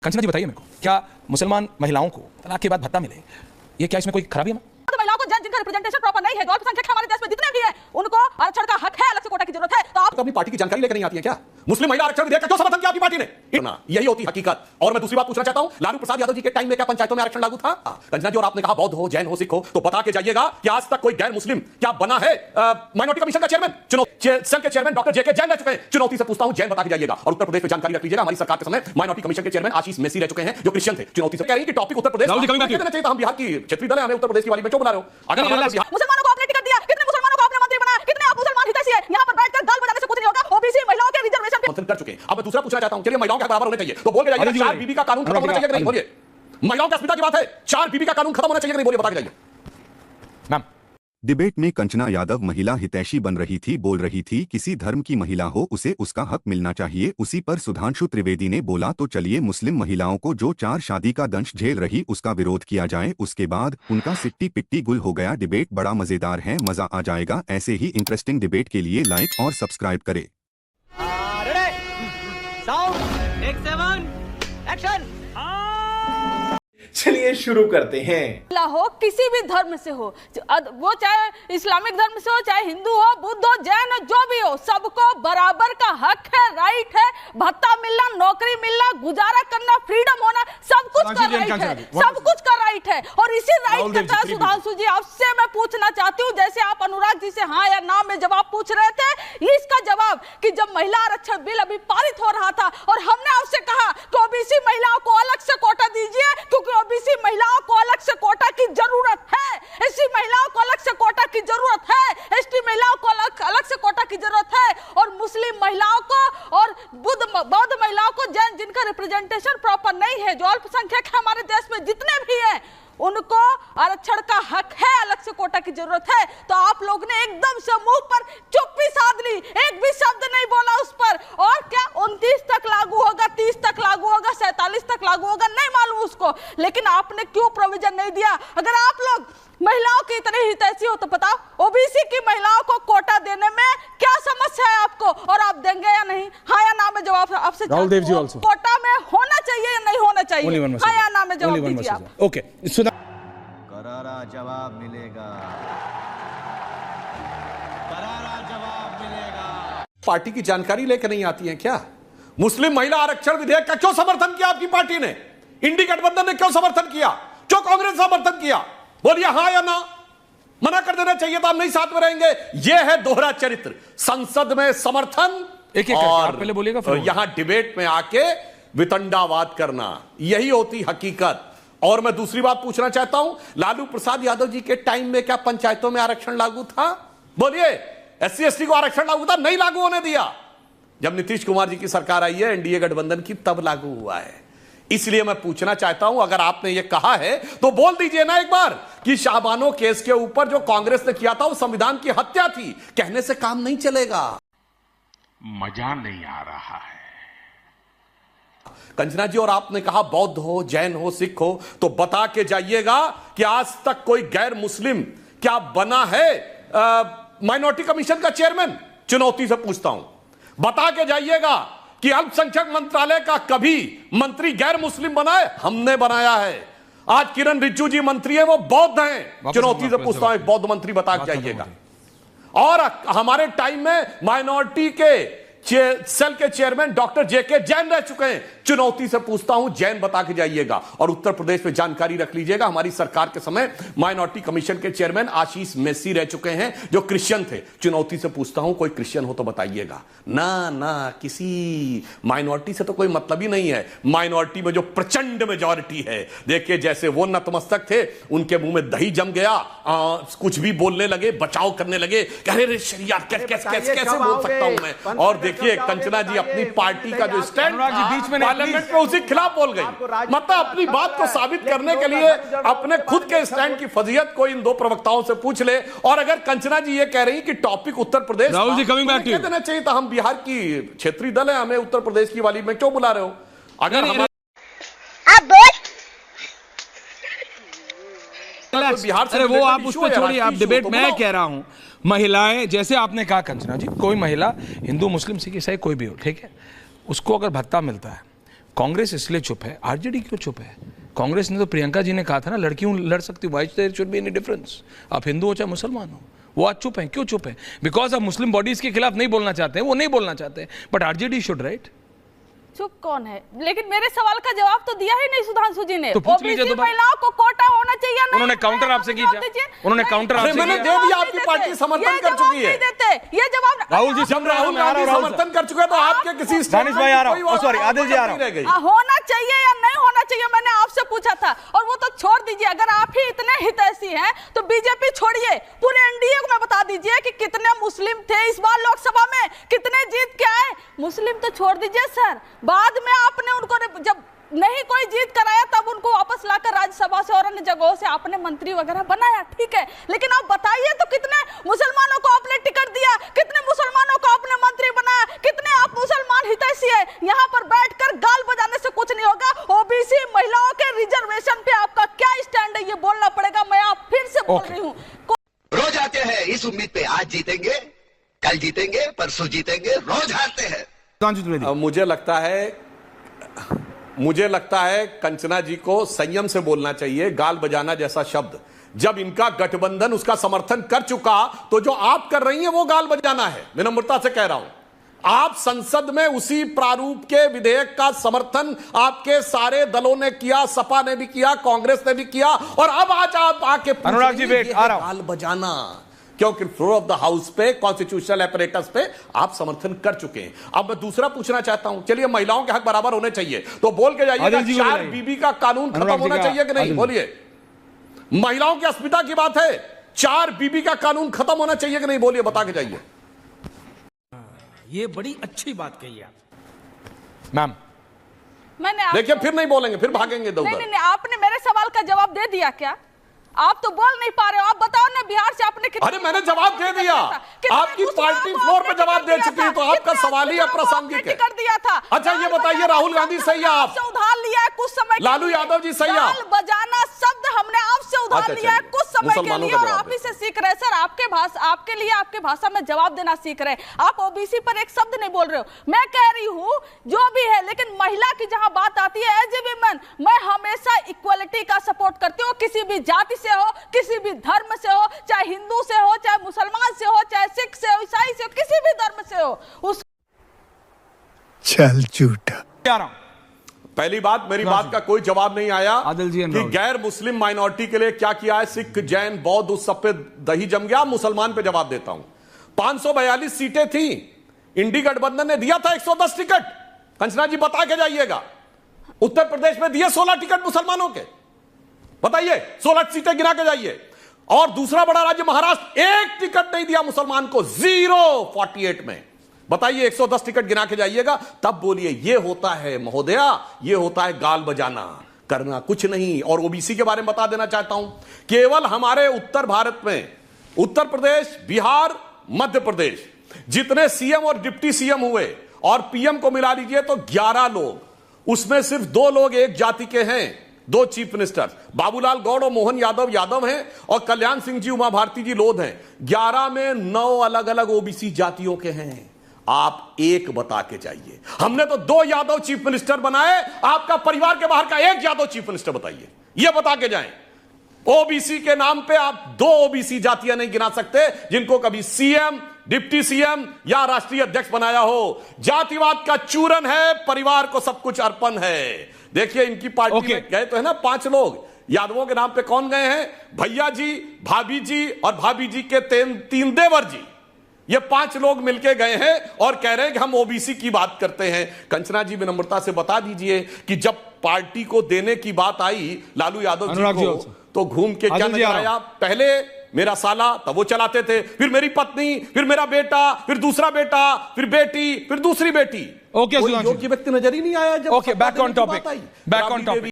कंचना जी बताइए मेरे को, क्या मुसलमान महिलाओं को तलाक के बाद भत्ता मिले, ये क्या इसमें कोई खराबी है? तो महिलाओं को जिनका रिप्रेजेंटेशन प्रॉपर नहीं है, जो अल्पसंख्यक हमारे देश में जितने भी हैं, उनको आरक्षण का हक है, अलग से कोटा की जरूरत है। तो आप अपनी पार्टी की जानकारी लेकर नहीं आती है क्या? मुस्लिम महिला आरक्षण विधेयक का क्यों समर्थन किया आपकी पार्टी ने? यही होती हकीकत। और मैं दूसरी बात पूछना चाहता हूं, लालू प्रसाद यादव जी के टाइम में क्या पंचायतों में आरक्षण लागू था? कंचना जी, और आपने कहा बौद्ध हो, जैन हो, सिख हो, तो बता के जाइएगा कि आज तक कोई गैर मुस्लिम क्या बना है माइनॉरिटी कमीशन का चेयरमैन? सेल के चेयरमैन डॉक्टर जेके जैन रह चुके हैं। चुनौती से पूछता हूं, जैन बता के जाइएगा। और उत्तर प्रदेश में जानकारी रख लीजिएगा, हमारी सरकार के समय माइनॉरिटी कमीशन के चेयरमैन आशीष मेसी रह चुके हैं, जो क्रिश्चियन थे। चुनौती से कह रही है कि टॉपिक उत्तर प्रदेश देना चाहिए। हम बिहार की क्षेत्रीय दल है, हमें उत्तर प्रदेश की वाली में क्यों बुला रहे हो? अगर मुसलमानों को आपने टिकट दिया, कितने मुसलमानों को आपने मंत्री बनाया, कितने आप मुसलमान हितैषी हैं? यहां पर बैठकर गाल बजाने से कुछ नहीं होगा। ओबीसी महिलाओं के रिजर्वेशन कर चुके हैं। अब मैं दूसरा पूछना चाहता हूं, चलिए महिलाओं के बराबर होने चाहिए, तो बोल के जाइए 4 बीबी का कानून खत्म होना चाहिए कि नहीं? बोलिए, महिलाओं की अस्मिता की बात है, 4 बीबी का कानून खत्म होना चाहिए कि नहीं? बोलिए, बता के जाइए। मैम, डिबेट में कंचना यादव महिला हितैषी बन रही थी, बोल रही थी किसी धर्म की महिला हो उसे उसका हक मिलना चाहिए। उसी पर सुधांशु त्रिवेदी ने बोला तो चलिए मुस्लिम महिलाओं को जो 4 शादी का दंश झेल रही उसका विरोध किया जाए। उसके बाद उनका सिट्टी पिट्टी गुल हो गया। डिबेट बड़ा मजेदार है, मजा आ जाएगा। ऐसे ही इंटरेस्टिंग डिबेट के लिए लाइक और सब्सक्राइब करें। चलिए शुरू करते हैं। हो किसी भी धर्म से हो, वो चाहे इस्लामिक धर्म से हो, चाहे हिंदू हो, बुद्ध हो, जैन हो, जो भी हो, सबको बराबर का हक है, राइट है। भत्ता मिलना, नौकरी मिलना, गुजारा करना, फ्रीडम होना, सब कुछ का राइट है, सब कुछ का राइट है। और इसी राइट के तहत सुधांशु जी आपसे मैं पूछना चाहती हूँ, जैसे आप अनुराग जी से हाँ या ना में जवाब पूछ रहे थे, इसका जवाब कि जब महिला आरक्षण बिल अभी पारित हो रहा था और हमने आपसे कहा कि ओबीसी महिलाओं को अलग से कोटा दीजिए, क्योंकि ओबीसी महिलाओं को अलग से कोटा की जरूरत है, एससी महिलाओं को अलग से कोटा की जरूरत है, एसटी महिलाओं को अलग से कोटा की जरूरत है, और मुस्लिम महिलाओं को और बौद्ध महिलाओं को, जैन जिनका रिप्रेजेंटेशन प्रॉपर नहीं है, जो अल्पसंख्यक है हमारे देश में जितने भी हैं, उनको आरक्षण का हक है, अलग से कोटा की जरूरत है। तो आप लोग ने एकदम से मुंह पर चुप्पी साध ली, एक भी शब्द नहीं बोला उस पर। और क्या 29 तक लागू होगा, 30 तक लागू होगा, 47 तक लागू होगा, नहीं मालूम उसको, लेकिन आपने क्यों प्रोविजन नहीं दिया? अगर आप लोग महिलाओं की इतनी हितैषी हो तो बताओ, ओबीसी की महिलाओं को कोटा देने में क्या समस्या है आपको, और आप देंगे या नहीं? हाँ या ना में जवाब आपसे कोटा में होना चाहिए या नहीं होना चाहिए? हाँ या ना में जवाब दीजिए आप। ओके, करारा जवाब मिलेगा, करारा जवाब मिलेगा। पार्टी की जानकारी लेकर नहीं आती है क्या? मुस्लिम महिला आरक्षण विधेयक का क्यों समर्थन किया आपकी पार्टी ने? इंडी गठबंधन ने क्यों समर्थन किया? क्यों कांग्रेस समर्थन किया? बोलिए हाँ या ना। मना कर देना चाहिए तो हम नहीं साथ में रहेंगे। यह है दोहरा चरित्र, संसद में समर्थन एक और पहले बोलिएगा, यहां डिबेट में आके वितंडावाद करना, यही होती हकीकत। और मैं दूसरी बात पूछना चाहता हूं, लालू प्रसाद यादव जी के टाइम में क्या पंचायतों में आरक्षण लागू था? बोलिए, एससी एसटी को आरक्षण लागू था? नहीं लागू होने दिया। जब नीतीश कुमार जी की सरकार आई है, एनडीए गठबंधन की, तब लागू हुआ है। इसलिए मैं पूछना चाहता हूं, अगर आपने यह कहा है तो बोल दीजिए ना एक बार कि शाहबानो केस के ऊपर जो कांग्रेस ने किया था वो संविधान की हत्या थी। कहने से काम नहीं चलेगा। मजा नहीं आ रहा है। कंचना जी, और आपने कहा बौद्ध हो, जैन हो, सिख हो, तो बता के जाइएगा कि आज तक कोई गैर मुस्लिम क्या बना है माइनॉरिटी कमीशन का चेयरमैन? चुनौती से पूछता हूं, बता के जाइएगा कि अल्पसंख्यक मंत्रालय का कभी मंत्री गैर मुस्लिम बना है? हमने बनाया है। आज किरण रिजिजू जी मंत्री है, वो बौद्ध हैं। चुनौती से पूछता हूं, एक बौद्ध मंत्री बता के जाइएगा। और हमारे टाइम में माइनॉरिटी के सेल के चेयरमैन डॉक्टर जेके जैन रह चुके हैं। चुनौती से पूछता हूं, जैन बता के जाइएगा। और उत्तर प्रदेश में जानकारी रख लीजिएगा, हमारी सरकार के समय माइनॉरिटी कमीशन के चेयरमैन आशीष मेसी रह चुके हैं, जो क्रिश्चियन थे। चुनौती से पूछता हूं, कोई क्रिश्चियन हो तो बताइएगा। ना ना, किसी माइनॉरिटी से तो कोई मतलब ही नहीं है। माइनॉरिटी में जो प्रचंड मेजॉरिटी है, देखिए जैसे वो नतमस्तक थे, उनके मुंह में दही जम गया, कुछ भी बोलने लगे, बचाव करने लगे, कह रहे शरियत कैसे बोल सकता हूं मैं। और देखिए कंचना जी अपनी पार्टी का जो स्टैंड पार्लियामेंट में उसी खिलाफ बोल गई। मतलब अपनी बात को साबित करने के लिए अपने खुद के स्टैंड की फजीयत को इन दो प्रवक्ताओं से पूछ ले। और अगर कंचना जी ये कह रही कि टॉपिक उत्तर प्रदेश कह देना चाहिए, तो हम बिहार की क्षेत्रीय दल है, हमें उत्तर प्रदेश की वाली में क्यों बुला रहे हो? अगर बिहार से वो आप उस पर छोड़िए, आप डिबेट मैं कह रहा हूं, महिलाएं जैसे आपने कहा कंचना जी, कोई महिला हिंदू मुस्लिम सिख ईसाई कोई भी हो, ठीक है, उसको अगर भत्ता मिलता है, कांग्रेस इसलिए चुप है, आरजेडी क्यों चुप है? कांग्रेस ने तो प्रियंका जी ने कहा था ना, लड़कियों लड़ सकती, why there should be any difference, आप हिंदू हो चाहे मुसलमान हो। वो आज चुप है, क्यों चुप है? बिकॉज आप मुस्लिम बॉडीज के खिलाफ नहीं बोलना चाहते हैं, वो नहीं बोलना चाहते, बट आरजेडी शुड, राइट? चुप कौन है? लेकिन मेरे सवाल का जवाब तो दिया ही नहीं सुधांशु जी ने। तो पूछ लीजिए तो महिलाओं को कोटा होना चाहिए, नहीं? उन्होंने काउंटर आपसे की, उन्होंने काउंटर आपसे मैंने किया। दे दिया, आपकी पार्टी समर्थन कर चुकी है। ये जवाब राहुल जी, जब राहुल गांधी समर्थन कर चुके हैं तो आपके किसी दानिश भाई आ रहा हूं, सॉरी आदिल जी आ रहा हूं। होना चाहिए या नहीं होना चाहिए, मैंने आपसे पूछा था। और वो तो छोड़ दीजिए, अगर आप ही इतने हितैषी हैं तो बीजेपी छोड़िए, पूरे एनडीए को बता दीजिए कि कितने मुस्लिम थे इस बार लोकसभा में, कितने जीत के आए। मुस्लिम तो छोड़ दीजिए सर, बाद में आपने उनको जब नहीं कोई जीत कराया तब उनको वापस लाकर राज्यसभा से और अन्य जगहों से आपने मंत्री वगैरह बनाया, ठीक है। लेकिन आप बताइए तो कितने मुसलमानों को आपने टिकट दिया, कितने मुसलमानों को आपने मंत्री बनाया, कितने आप मुसलमान हितैषी है। यहाँ पर बैठकर गाल बजाने से कुछ नहीं होगा। ओबीसी महिलाओं के रिजर्वेशन पे आपका क्या स्टैंड है, ये बोलना पड़ेगा। मैं आप फिर से बोल रही हूँ, रोज आते हैं इस उम्मीद पे, आज जीतेंगे, कल जीतेंगे, परसों जीतेंगे, रोज हारते हैं। मुझे लगता है कंचना जी को संयम से बोलना चाहिए। गाल बजाना जैसा शब्द, जब इनका गठबंधन उसका समर्थन कर चुका तो जो आप कर रही हैं वो गाल बजाना है। विनम्रता से कह रहा हूं, आप संसद में उसी प्रारूप के विधेयक का समर्थन आपके सारे दलों ने किया, सपा ने भी किया, कांग्रेस ने भी किया, और अब आज आप आके अनुराग जी वेट, आ रहा हूं। गाल बजाना, क्योंकि फ्लोर ऑफ द हाउस पे, कॉन्स्टिट्यूशनल अपरेटस पे आप समर्थन कर चुके हैं। अब मैं दूसरा पूछना चाहता हूं, चलिए महिलाओं के हक बराबर होने चाहिए तो बोल के जाइएगा, 4 बीबी का कानून खत्म होना चाहिए कि नहीं? बोलिए, महिलाओं की अस्मिता की बात है, 4 बीबी का कानून खत्म होना चाहिए कि नहीं? बोलिए, बता के जाइए। ये बड़ी अच्छी बात कही आप मैम। मैंने देखिए फिर नहीं बोलेंगे, फिर भागेंगे दो। नहीं, आपने मेरे सवाल का जवाब दे दिया क्या? आप तो बोल नहीं पा रहे हो। आप बताओ ना, बिहार से आपने कितने... अरे मैंने जवाब दे दिया, आपकी पार्टी फ्लोर पे जवाब दे चुकी है, तो आपका सवाल ही अप्रासंगिक है। कर दिया था। अच्छा ये बताइए, राहुल गांधी सही है, आप उधार लिया है कुछ समय, लालू यादव जी सही है, गाल बजाना शब्द हमने आपसे उधार लिया है कुछ समय के लिए, और आप ही से सीख रहे हैं सर। आपके लिए आपके भाषा में जवाब देना सीख रहे हैं। आप ओबीसी पर एक शब्द नहीं बोल रहे हो। मैं कह रही हूँ जो भी है, लेकिन महिला की जहां बात आती है, एज ए विमेन मैं हमेशा इक्वलिटी का सपोर्ट करती हूँ। किसी भी जाति से हो, किसी भी धर्म से हो, चाहे हिंदू से हो, चाहे मुसलमान से हो, चाहे सिख से हो, ईसाई से हो, किसी भी धर्म से हो, उस चल झूठा। पहली बात, मेरी बात का कोई जवाब नहीं आया आदिल जी कि गैर मुस्लिम माइनॉरिटी के लिए क्या किया है। सिख, जैन, बौद्ध, उस सब पे दही जम गया। मुसलमान पे जवाब देता हूं। 542 सीटें थी, इंडी गठबंधन ने दिया था 110 टिकट। कंचना जी बता के जाइएगा, उत्तर प्रदेश में दिए 16 टिकट मुसलमानों के, बताइए 16 सीटें गिरा के जाइए। और दूसरा बड़ा राज्य महाराष्ट्र, 1 टिकट नहीं दिया मुसलमान को, 0-48 में। बताइए 110 टिकट गिना के जाइएगा, तब बोलिए। ये होता है महोदया, ये होता है गाल बजाना, करना कुछ नहीं। और ओबीसी के बारे में बता देना चाहता हूं, केवल हमारे उत्तर भारत में, उत्तर प्रदेश, बिहार, मध्य प्रदेश, जितने सीएम और डिप्टी सीएम हुए और पीएम को मिला लीजिए तो 11 लोग, उसमें सिर्फ 2 लोग एक जाति के हैं, 2 चीफ मिनिस्टर, बाबूलाल गौड़ और मोहन यादव हैं, और कल्याण सिंह जी, उमा भारती जी लोध हैं। 11 में 9 अलग अलग ओबीसी जातियों के हैं। आप एक बता के जाइए। हमने तो 2 यादव चीफ मिनिस्टर बनाए, आपका परिवार के बाहर का 1 यादव चीफ मिनिस्टर बताइए, यह बता के जाएं। ओबीसी के नाम पे आप 2 ओबीसी जातियां नहीं गिना सकते जिनको कभी सीएम, डिप्टी सीएम या राष्ट्रीय अध्यक्ष बनाया हो। जातिवाद का चूरन है, परिवार को सब कुछ अर्पण है। देखिए इनकी पार्टी में गए तो है ना 5 लोग, यादवों के नाम पे कौन गए हैं? भैया जी, भाभी जी और भाभी जी के 3 देवर जी, ये 5 लोग मिलके गए हैं और कह रहे हैं कि हम ओबीसी की बात करते हैं। कंचना जी विनम्रता से बता दीजिए कि जब पार्टी को देने की बात आई लालू यादव जी को, तो घूम के क्या नजर आया? पहले मेरा साला, तब वो चलाते थे, फिर मेरी पत्नी, फिर मेरा बेटा, फिर दूसरा बेटा, फिर बेटी, फिर दूसरी बेटी। ओके, योग्य व्यक्ति नजर ही नहीं आया। जब बैक ऑन टॉपिक।